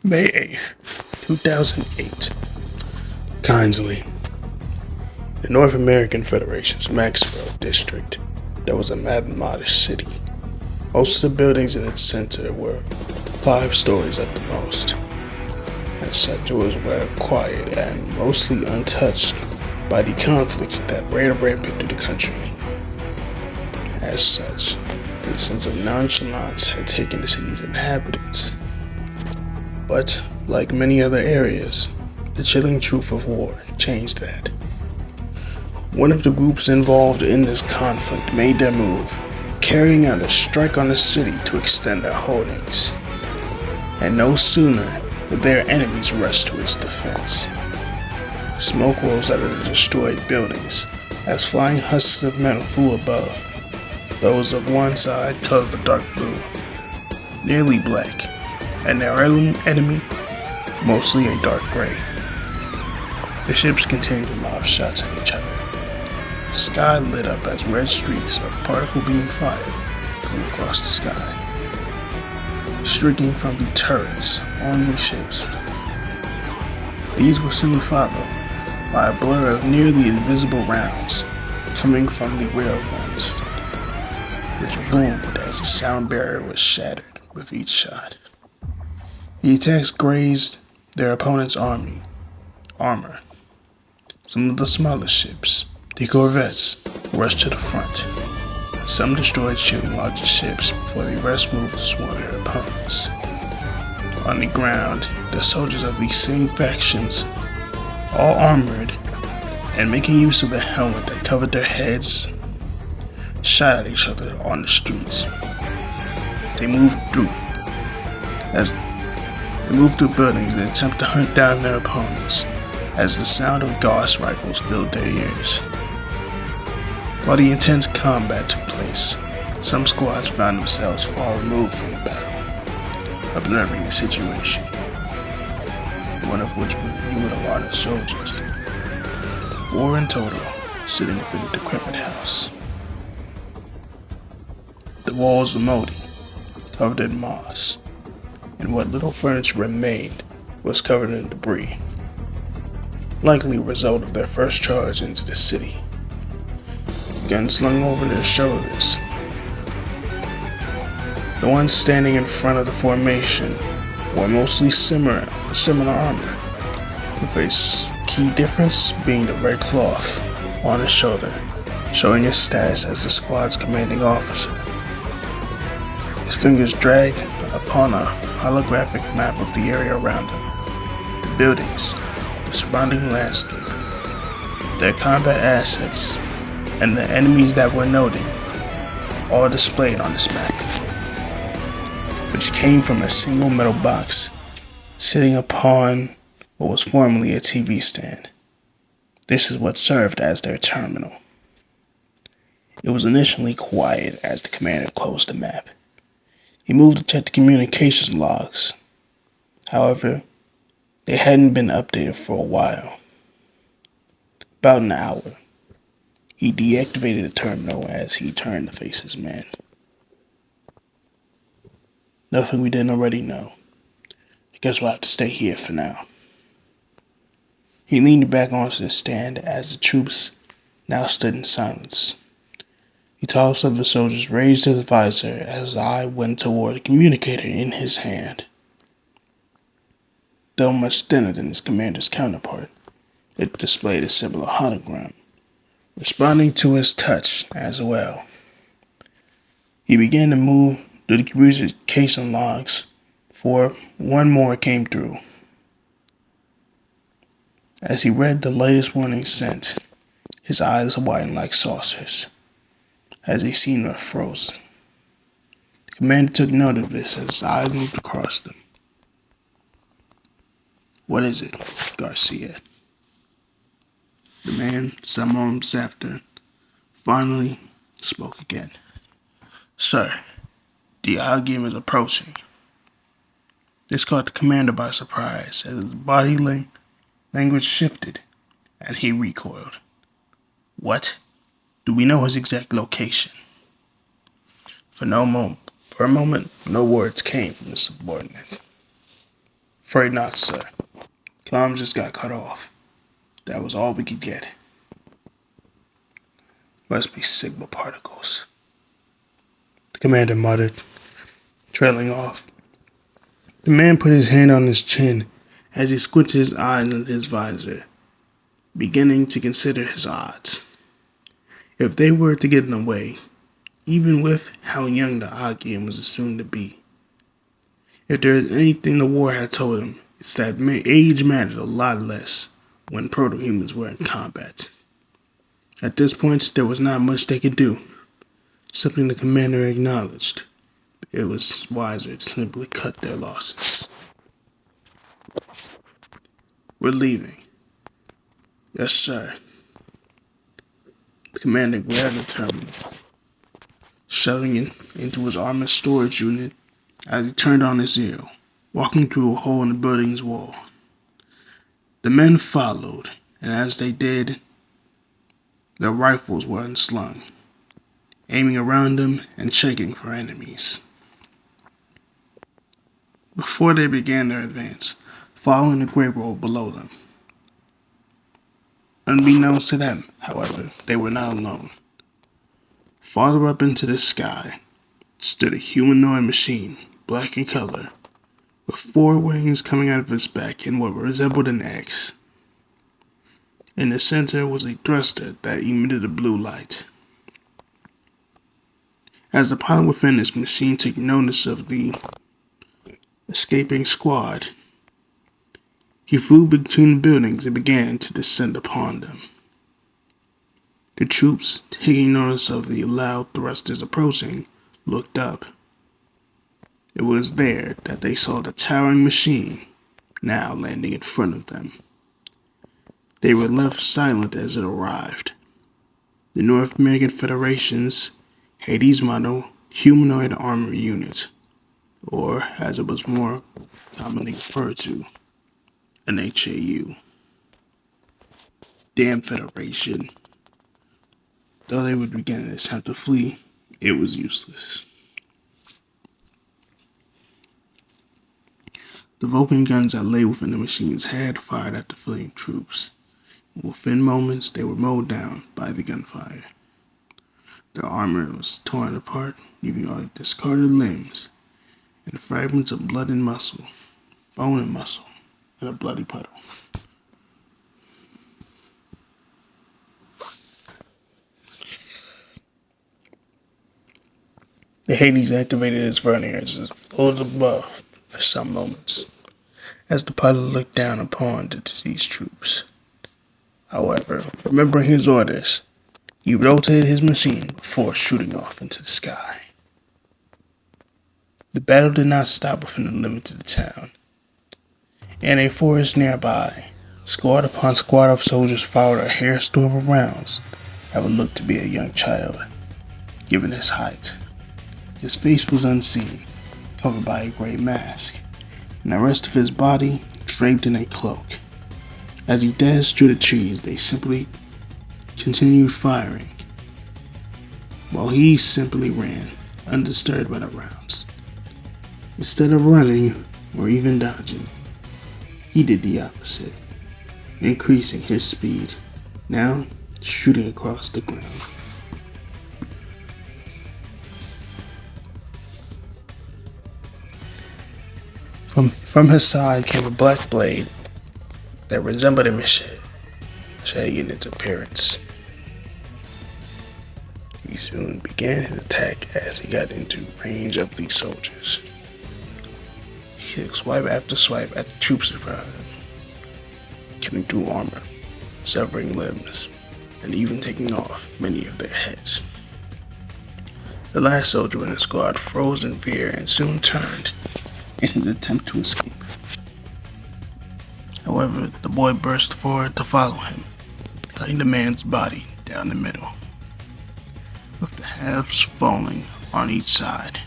May 8th, 2008. Kinsley, the North American Federation's Maxwell district. That was a modest city. Most of the buildings in its center were 5 stories at the most. As such, it was rather quiet and mostly untouched by the conflict that ran rampant through the country. As such, a sense of nonchalance had taken the city's inhabitants. But, like many other areas, the chilling truth of war changed that. One of the groups involved in this conflict made their move, carrying out a strike on the city to extend their holdings. And no sooner did their enemies rush to its defense. Smoke rose out of the destroyed buildings as flying husks of metal flew above. Those of one side colored a dark blue, nearly black, and their enemy mostly a dark gray. The ships continued to lob shots at each other. The sky lit up as red streaks of particle beam fire flew across the sky, streaking from the turrets on the ships. These were soon followed by a blur of nearly invisible rounds coming from the railguns, which boomed as the sound barrier was shattered with each shot. The attacks grazed their opponent's armor. Some of the smaller ships, the corvettes, rushed to the front. Some destroyed shooting larger ships before the rest moved to swarm their opponents. On the ground, the soldiers of these same factions, all armored and making use of a helmet that covered their heads, shot at each other on the streets. They moved through buildings in an attempt to hunt down their opponents as the sound of Gauss rifles filled their ears. While the intense combat took place, some squads found themselves far removed from the battle, observing the situation, one of which you would have ordered soldiers. 4 in total, sitting within the decrepit house. The walls were moldy, covered in moss, and what little furniture remained was covered in debris, likely a result of their first charge into the city. Guns slung over their shoulders. The ones standing in front of the formation wore mostly similar armor, with a key difference being the red cloth on his shoulder, showing his status as the squad's commanding officer. His fingers dragged upon a holographic map of the area around him, the buildings, the surrounding landscape, their combat assets, and the enemies that were noted, all displayed on this map, which came from a single metal box sitting upon what was formerly a TV stand. This is what served as their terminal. It was initially quiet as the commander closed the map. He moved to check the communications logs. However, they hadn't been updated for a while. About an hour. He deactivated the terminal as he turned to face his men. Nothing we didn't already know. I guess we'll have to stay here for now. He leaned back onto the stand as the troops now stood in silence. The tallest of the soldiers raised his visor as his eye went toward the communicator in his hand. Though much thinner than his commander's counterpart, it displayed a similar hologram, responding to his touch as well. He began to move through the communication logs, for one more came through. As he read the latest warning sent, his eyes widened like saucers, as they seemed to have frozen. The commander took note of this as his eyes moved across them. "What is it, Garcia?" The man, some moments after, finally spoke again. "Sir, the argument is approaching." This caught the commander by surprise as his body language shifted and he recoiled. "What? Do we know his exact location?" For a moment, no words came from the subordinate. Afraid not, sir. Comms just got cut off. That was all we could get. Must be Sigma particles. The commander muttered, trailing off. The man put his hand on his chin as he squinted his eyes under his visor, beginning to consider his odds. If they were to get in the way, even with how young the Agian was assumed to be, if there is anything the war had told him, it's that age mattered a lot less when proto-humans were in combat. At this point, there was not much they could do, something the commander acknowledged. It was wiser to simply cut their losses. We're leaving. Yes, sir. The commander grabbed the terminal, shoving it into his armored storage unit as he turned on his ear, walking through a hole in the building's wall. The men followed, and as they did, their rifles were unslung, aiming around them and checking for enemies. Before they began their advance, following the gray road below them. Unbeknownst to them, however, they were not alone. Farther up into the sky stood a humanoid machine, black in color, with 4 wings coming out of its back in what resembled an X. In the center was a thruster that emitted a blue light. As the pilot within this machine took notice of the escaping squad, he flew between the buildings and began to descend upon them. The troops, taking notice of the loud thrusters approaching, looked up. It was there that they saw the towering machine now landing in front of them. They were left silent as it arrived. The North American Federation's Hades model humanoid armor unit, or as it was more commonly referred to, an HAU. Damn Federation. Though they would begin an attempt to flee, it was useless. The Vulcan guns that lay within the machine's head fired at the fleeing troops. Within moments, they were mowed down by the gunfire. Their armor was torn apart, leaving only discarded limbs and fragments of blood and muscle, bone and muscle, and a bloody puddle. The Hades activated its verniers and floated above for some moments, as the pilot looked down upon the deceased troops. However, remembering his orders, he rotated his machine before shooting off into the sky. The battle did not stop within the limits of the town. In a forest nearby, squad upon squad of soldiers followed a hailstorm of rounds that would look to be a young child, given his height. His face was unseen, covered by a gray mask, and the rest of his body draped in a cloak. As he dashed through the trees, they simply continued firing, while he simply ran, undisturbed by the rounds. Instead of running or even dodging, he did the opposite, increasing his speed, now shooting across the ground. From his side came a black blade that resembled a machete in its appearance. He soon began his attack as he got into range of these soldiers. He took swipe after swipe at the troops in front of him, cutting through armor, severing limbs, and even taking off many of their heads. The last soldier in the squad froze in fear and soon turned in his attempt to escape. However, the boy burst forward to follow him, cutting the man's body down the middle, with the halves falling on each side.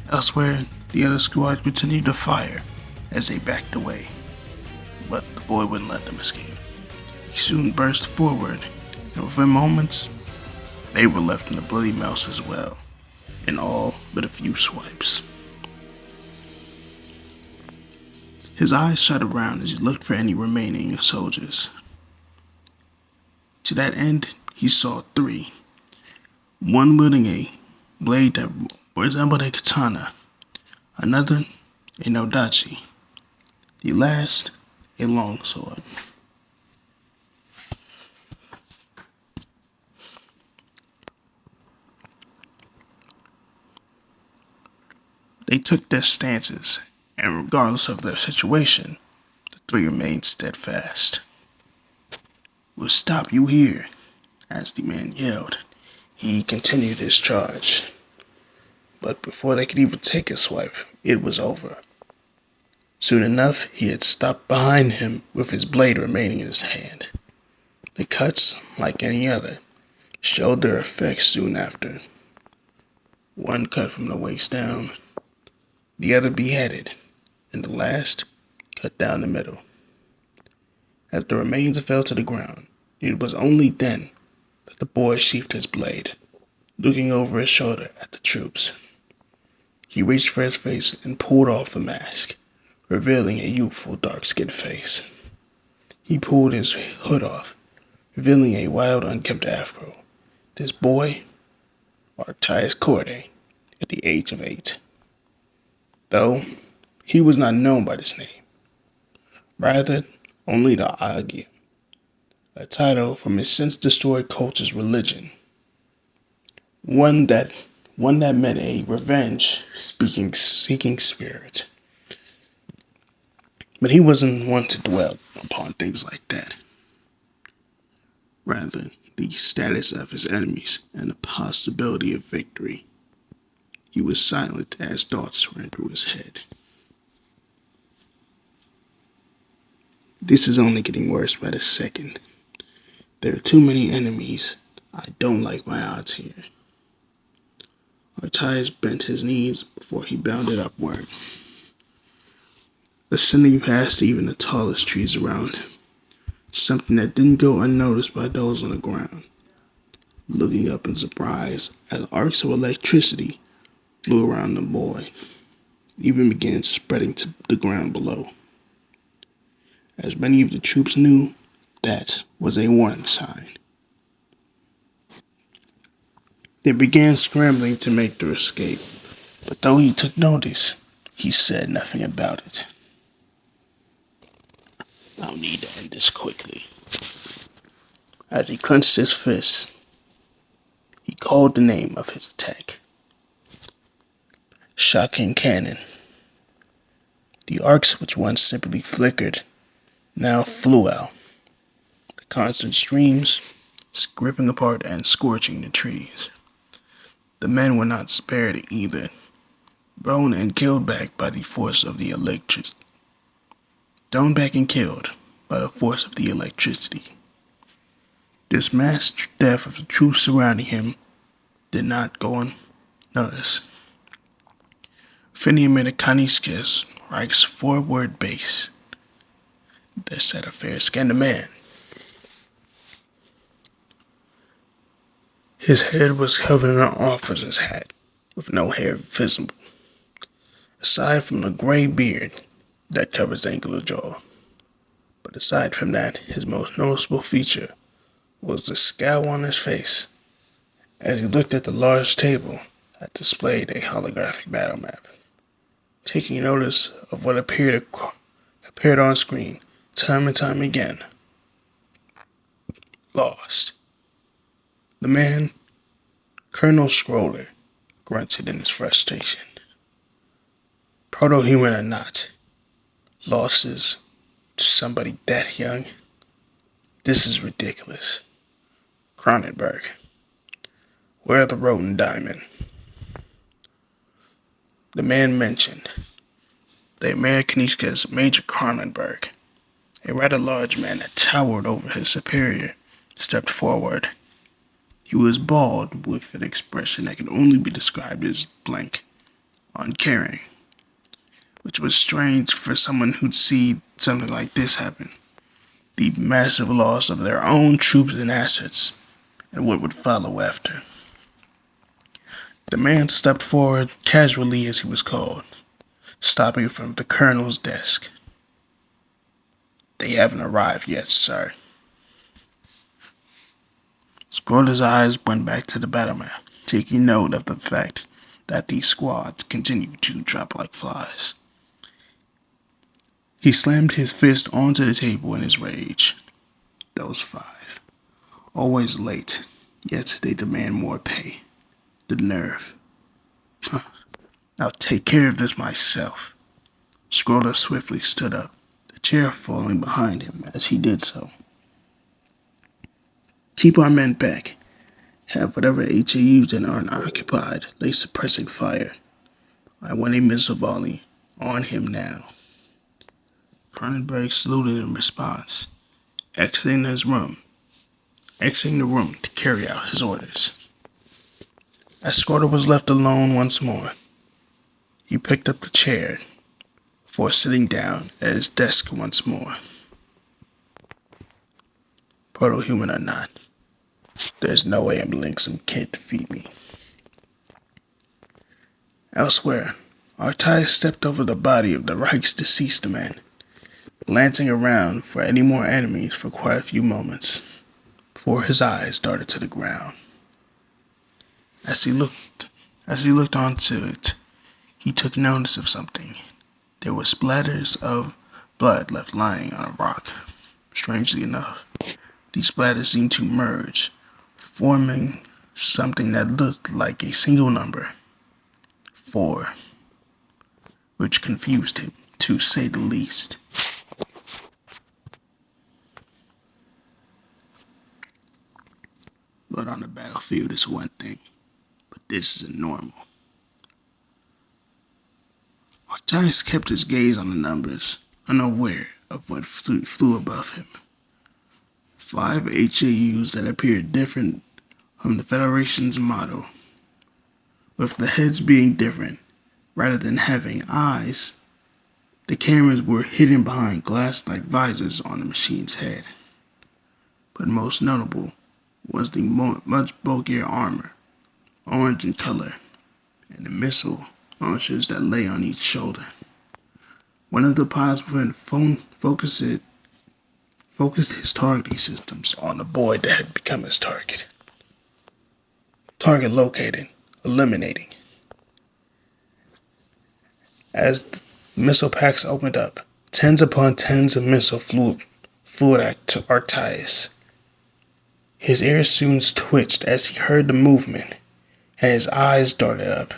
Elsewhere, the other squad continued to fire as they backed away, but the boy wouldn't let them escape. He soon burst forward, and within moments, they were left in a bloody mess as well, in all but a few swipes. His eyes shot around as he looked for any remaining soldiers. To that end, he saw three, one wielding a blade that resembled a katana, another a nodachi, the last a longsword. They took their stances, and regardless of their situation, the three remained steadfast. "We'll stop you here," as the man yelled. He continued his charge. But before they could even take a swipe, it was over. Soon enough, he had stopped behind him with his blade remaining in his hand. The cuts, like any other, showed their effects soon after. One cut from the waist down, the other beheaded, and the last cut down the middle. As the remains fell to the ground, it was only then that the boy sheathed his blade, looking over his shoulder at the troops. He reached for his face and pulled off the mask, revealing a youthful dark-skinned face. He pulled his hood off, revealing a wild, unkempt afro. This boy marked Tides Corday at the age of 8. Though he was not known by this name, rather only the Agia, a title from his since-destroyed culture's religion. One that meant a revenge-seeking spirit. But he wasn't one to dwell upon things like that. Rather, the status of his enemies and the possibility of victory. He was silent as thoughts ran through his head. This is only getting worse by the second. There are too many enemies. I don't like my odds here. Artias bent his knees before he bounded upward, ascending past even the tallest trees around him, something that didn't go unnoticed by those on the ground. Looking up in surprise as arcs of electricity flew around the boy, even began spreading to the ground below. As many of the troops knew, that was a warning sign. They began scrambling to make their escape, but though he took notice, he said nothing about it. "I'll need to end this quickly." As he clenched his fists, he called the name of his attack. Shocking cannon. The arcs which once simply flickered now flew out, the constant streams ripping apart and scorching the trees. The men were not spared either, blown and killed back by the force of the electricity. Thrown back and killed by the force of the electricity. This mass death of the troops surrounding him did not go unnoticed. Finimenicaniscus Reich's forward base. That said a fair-skinned man. His head was covered in an officer's hat, with no hair visible, aside from the gray beard that covered his angular jaw. But aside from that, his most noticeable feature was the scowl on his face as he looked at the large table that displayed a holographic battle map, taking notice of what appeared on screen time and time again. Lost. The man, Colonel Schroeder, grunted in his frustration. Proto-human or not, losses to somebody that young? This is ridiculous. Cronenberg. Where are the Roten Diamond? The man mentioned the Americanisca's Major Cronenberg, a rather large man that towered over his superior, stepped forward. He was bald, with an expression that could only be described as blank, uncaring, which was strange for someone who'd see something like this happen. The massive loss of their own troops and assets, and what would follow after. The man stepped forward casually as he was called, stopping from the colonel's desk. They haven't arrived yet, sir. Scrolla's eyes went back to the battle map, taking note of the fact that these squads continued to drop like flies. He slammed his fist onto the table in his rage. Those 5. Always late, yet they demand more pay. The nerve. I'll take care of this myself. Scrolla swiftly stood up, the chair falling behind him as he did so. Keep our men back. Have whatever HAUs that aren't occupied lay suppressing fire. I want a missile volley on him now. Cronenberg saluted in response, exiting the room to carry out his orders. As Scrolla was left alone once more, he picked up the chair before sitting down at his desk once more. Proto-human or not, there's no way I'm letting some kid defeat me. Elsewhere, Tides stepped over the body of the Reich's deceased man, glancing around for any more enemies for quite a few moments, before his eyes darted to the ground. As he looked onto it, he took notice of something. There were splatters of blood left lying on a rock. Strangely enough, these splatters seemed to merge, forming something that looked like a single number, 4, which confused him, to say the least. Blood on the battlefield is one thing, but this isn't normal. Tides kept his gaze on the numbers, unaware of what flew above him. 5 HAUs that appeared different from the Federation's motto, with the heads being different. Rather than having eyes, the cameras were hidden behind glass-like visors on the machine's head. But most notable was the much bulkier armor, orange in color, and the missile launchers that lay on each shoulder. One of the pilots within focused his targeting systems on the boy that had become his target. Target located, eliminating. As the missile packs opened up, tens upon tens of missiles flew at Tides. His ears soon twitched as he heard the movement, and his eyes darted up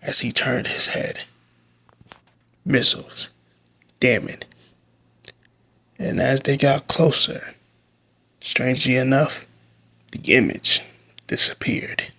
as he turned his head. Missiles. Damn it. And as they got closer, strangely enough, the image disappeared.